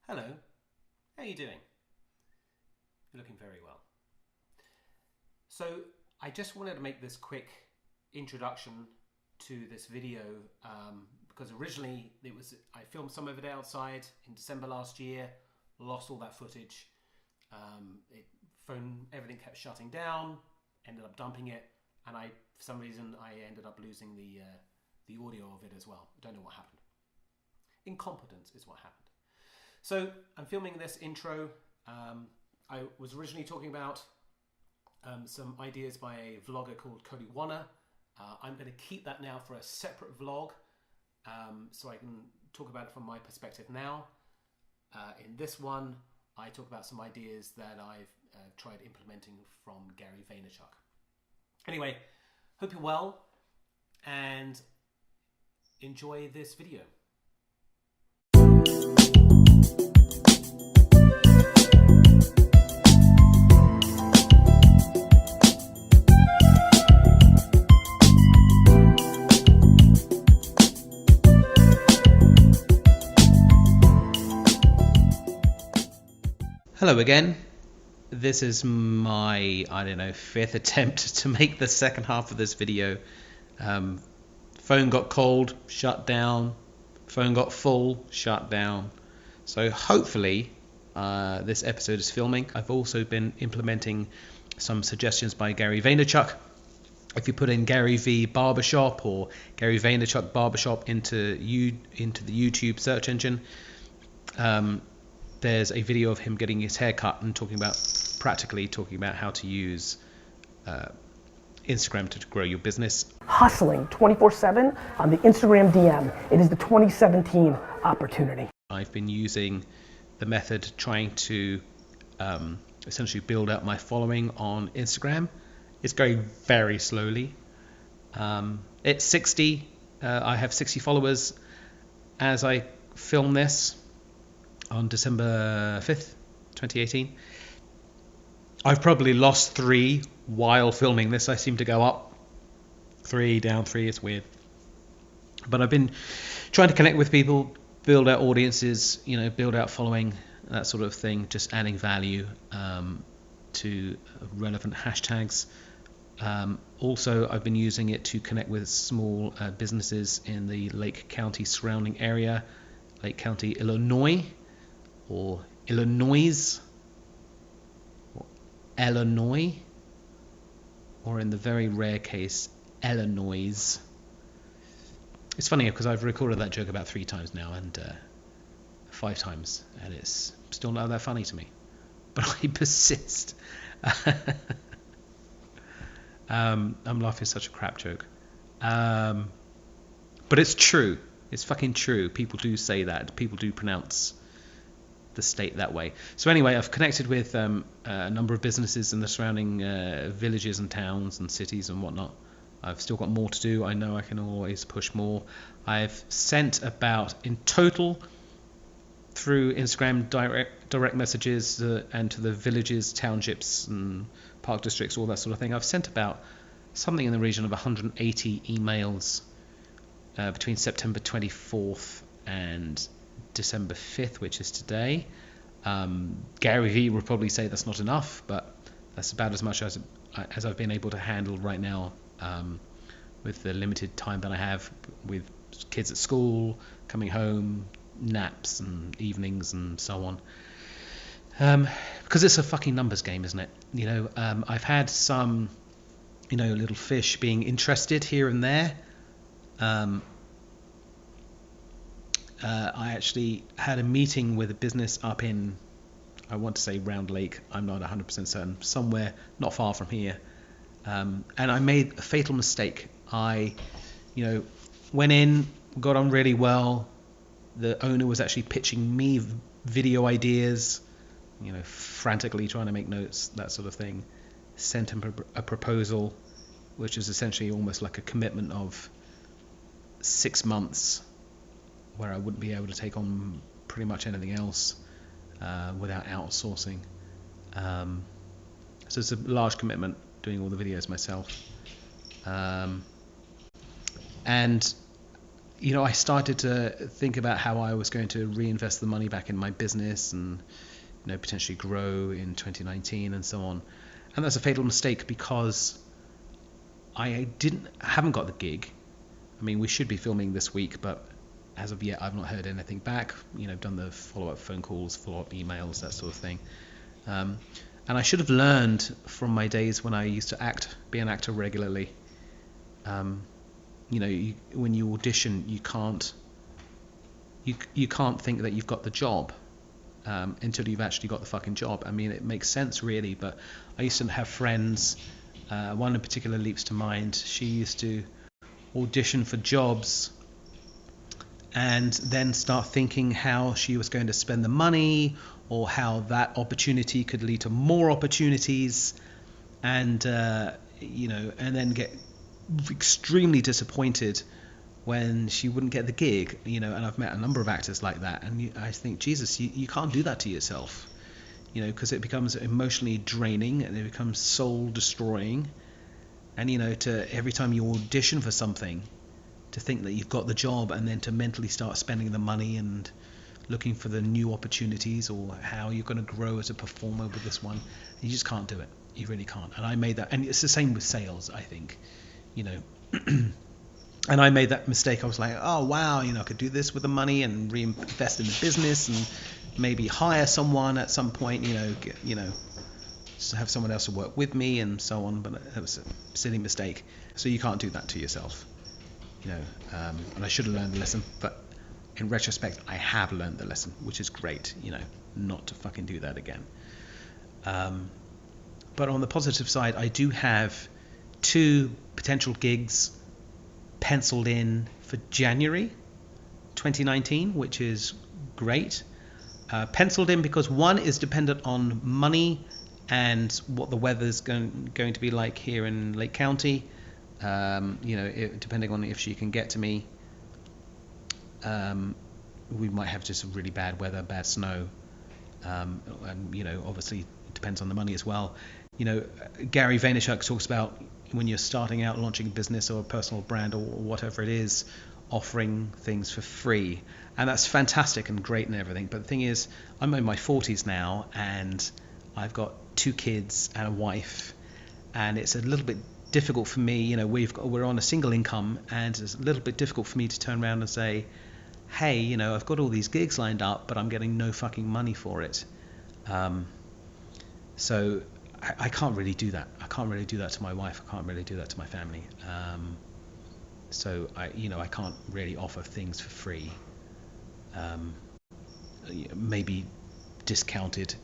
Hello, how are you doing? You're looking very well. So I just wanted to make this quick introduction to this video because originally I filmed some of it outside in December last year, lost all that footage. Everything kept shutting down, ended up dumping it, and for some reason I ended up losing the audio of it as well. I don't know what happened. Incompetence is what happened. So I'm filming this intro. I was originally talking about some ideas by a vlogger called Cody Wanner. I'm going to keep that now for a separate vlog, so I can talk about it from my perspective now. In this one, I talk about some ideas that I've tried implementing from Gary Vaynerchuk. Anyway, hope you're well and enjoy this video. Hello again. This is my, fifth attempt to make the second half of this video. Phone got cold, shut down. Phone got full, shut down. So hopefully this episode is filming. I've also been implementing some suggestions by Gary Vaynerchuk. If you put in Gary Vee Barbershop or Gary Vaynerchuk Barbershop into the YouTube search engine, there's a video of him getting his hair cut and talking about how to use Instagram to grow your business. Hustling 24/7 on the Instagram DM. It is the 2017 opportunity. I've been using the method trying to essentially build up my following on Instagram. It's going very slowly. It's 60. I have 60 followers as I film this on December 5th, 2018. I've probably lost 3 while filming this. I seem to go up 3, down 3. It's weird. But I've been trying to connect with people, build out audiences, build out following, that sort of thing, just adding value to relevant hashtags. Also, I've been using it to connect with small businesses in the Lake County surrounding area, Lake County, Illinois, or Illinois, or in the very rare case, Illinois. It's funny because I've recorded that joke about 3 times now, and 5 times, and it's still not that funny to me. But I persist. I'm laughing at such a crap joke. But it's true. It's fucking true. People do say that. People do pronounce the state that way. So anyway, I've connected with a number of businesses in the surrounding villages and towns and cities and whatnot. I've still got more to do. I know I can always push more. I've sent about, in total, through Instagram direct messages and to the villages, townships and park districts, all that sort of thing, I've sent about something in the region of 180 emails between September 24th and December 5th, which is today. Gary Vee would probably say that's not enough, but that's about as much as I've been able to handle right now with the limited time that I have with kids at school, coming home, naps and evenings and so on. Because it's a fucking numbers game, isn't it? I've had some, little fish being interested here and there. I actually had a meeting with a business up in, I want to say Round Lake, I'm not 100% certain, somewhere not far from here. And I made a fatal mistake. I, went in, got on really well. The owner was actually pitching me video ideas, frantically trying to make notes, that sort of thing. Sent him a proposal, which is essentially almost like a commitment of 6 months, where I wouldn't be able to take on pretty much anything else without outsourcing. So it's a large commitment doing all the videos myself. And I started to think about how I was going to reinvest the money back in my business and, potentially grow in 2019 and so on. And that's a fatal mistake because I haven't got the gig. I mean, we should be filming this week, but as of yet, I've not heard anything back. Done the follow-up phone calls, follow-up emails, that sort of thing. And I should have learned from my days when I used to be an actor regularly. When you audition, you can't think that you've got the job until you've actually got the fucking job. I mean, it makes sense really, but I used to have friends. One in particular leaps to mind. She used to audition for jobs and then start thinking how she was going to spend the money or how that opportunity could lead to more opportunities, and and then get extremely disappointed when she wouldn't get the gig, and I've met a number of actors like that, and I think, Jesus, you can't do that to yourself, because it becomes emotionally draining and it becomes soul destroying, and to every time you audition for something, to think that you've got the job and then to mentally start spending the money and looking for the new opportunities or how you're going to grow as a performer with this one, you just can't do it. You really can't. And I made that, and it's the same with sales, I think, and I made that mistake. I was like, oh wow, I could do this with the money and reinvest in the business and maybe hire someone at some point, just have someone else to work with me and so on. But that was a silly mistake. So you can't do that to yourself, and I should have learned the lesson, but in retrospect, I have learned the lesson, which is great, not to fucking do that again. But on the positive side, I do have 2 potential gigs penciled in for January 2019, which is great. Penciled in because one is dependent on money and what the weather's going to be like here in Lake County. Depending on if she can get to me, we might have just really bad weather, bad snow, and obviously it depends on the money as well. Gary Vaynerchuk talks about when you're starting out launching a business or a personal brand or whatever it is, offering things for free, and that's fantastic and great and everything. But the thing is, I'm in my 40s now and I've got 2 kids and a wife, and it's a little bit difficult for me. We're on a single income, and it's a little bit difficult for me to turn around and say, hey, I've got all these gigs lined up, but I'm getting no fucking money for it. So I can't really do that. I can't really do that to my wife. I can't really do that to my family. So I can't really offer things for free. Maybe discounted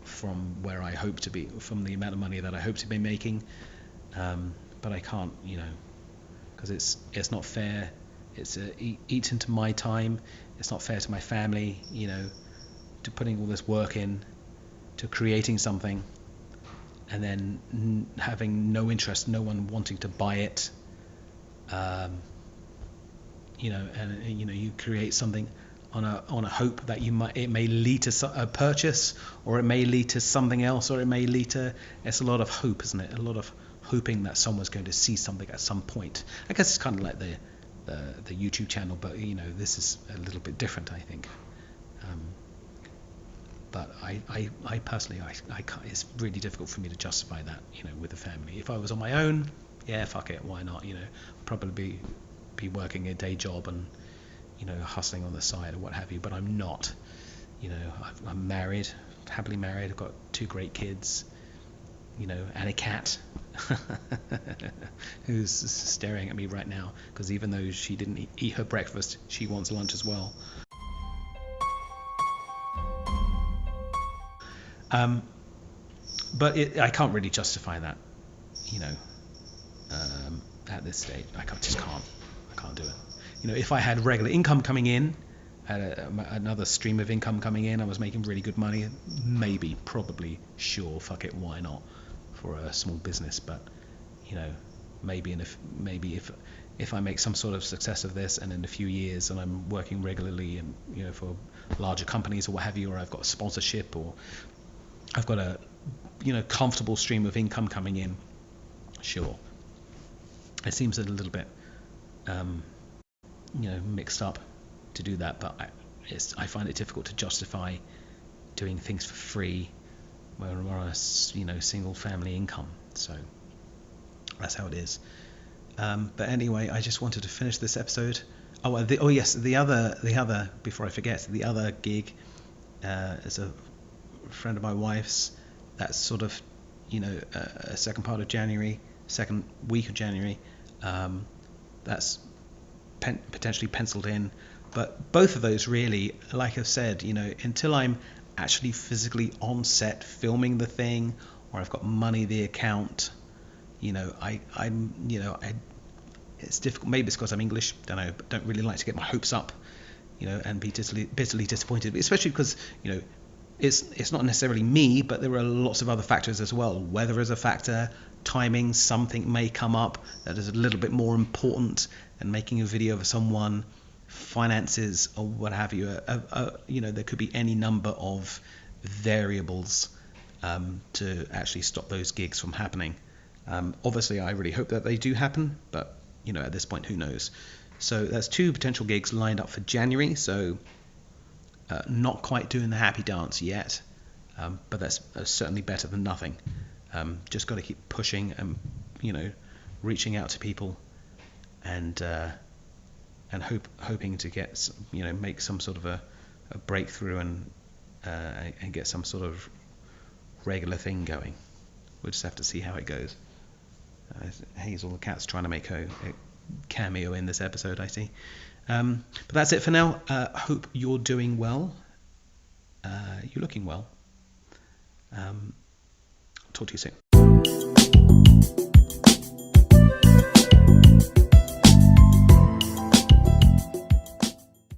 from where I hope to be, from the amount of money that I hope to be making. But I can't, because it's not fair. It's eats into my time. It's not fair to my family, to putting all this work in, to creating something, and then having no interest, no one wanting to buy it. You create something on a hope that it may lead to a purchase, or it may lead to something else, or it may lead to. It's a lot of hope, isn't it? A lot of hoping that someone's going to see something at some point. I guess it's kind of like the YouTube channel, but this is a little bit different, I think. But I personally, I can't, it's really difficult for me to justify that, with the family. If I was on my own, yeah, fuck it, why not? I'd probably be working a day job and, hustling on the side or what have you. But I'm not. I'm married, happily married. I've got 2 great kids, and a cat who's staring at me right now because even though she didn't eat her breakfast, she wants lunch as well. But I can't really justify that, at this stage. I can't do it. If I had regular income coming in, another stream of income coming in, I was making really good money, maybe, probably, sure, fuck it, why not, for a small business. But maybe if I make some sort of success of this, and in a few years, and I'm working regularly and for larger companies or what have you, or I've got a sponsorship, or I've got a comfortable stream of income coming in, sure. It seems a little bit mixed up to do that, but I find it difficult to justify doing things for free when we're on a single family income. So that's how it is. But anyway, I just wanted to finish this episode. The other before I forget, the other gig is a friend of my wife's. That's sort of a second week of January. That's potentially penciled in, but both of those really, like I've said, until I'm actually physically on set filming the thing, or I've got money in the account, it's difficult. Maybe it's because I'm English, don't know, but don't really like to get my hopes up, and be bitterly disappointed, especially because it's not necessarily me, but there are lots of other factors as well. Weather is a factor, timing, something may come up that is a little bit more important than making a video of someone, finances or what have you. There could be any number of variables to actually stop those gigs from happening. Obviously, I really hope that they do happen, but at this point, who knows? So there's 2 potential gigs lined up for January. So not quite doing the happy dance yet, but that's certainly better than nothing. Just got to keep pushing and reaching out to people and hoping to get make some sort of a breakthrough and get some sort of regular thing going. We'll just have to see how it goes. Hazel the cat's trying to make a cameo in this episode, I see. But that's it for now. Hope you're doing well. You're looking well. Talk to you soon.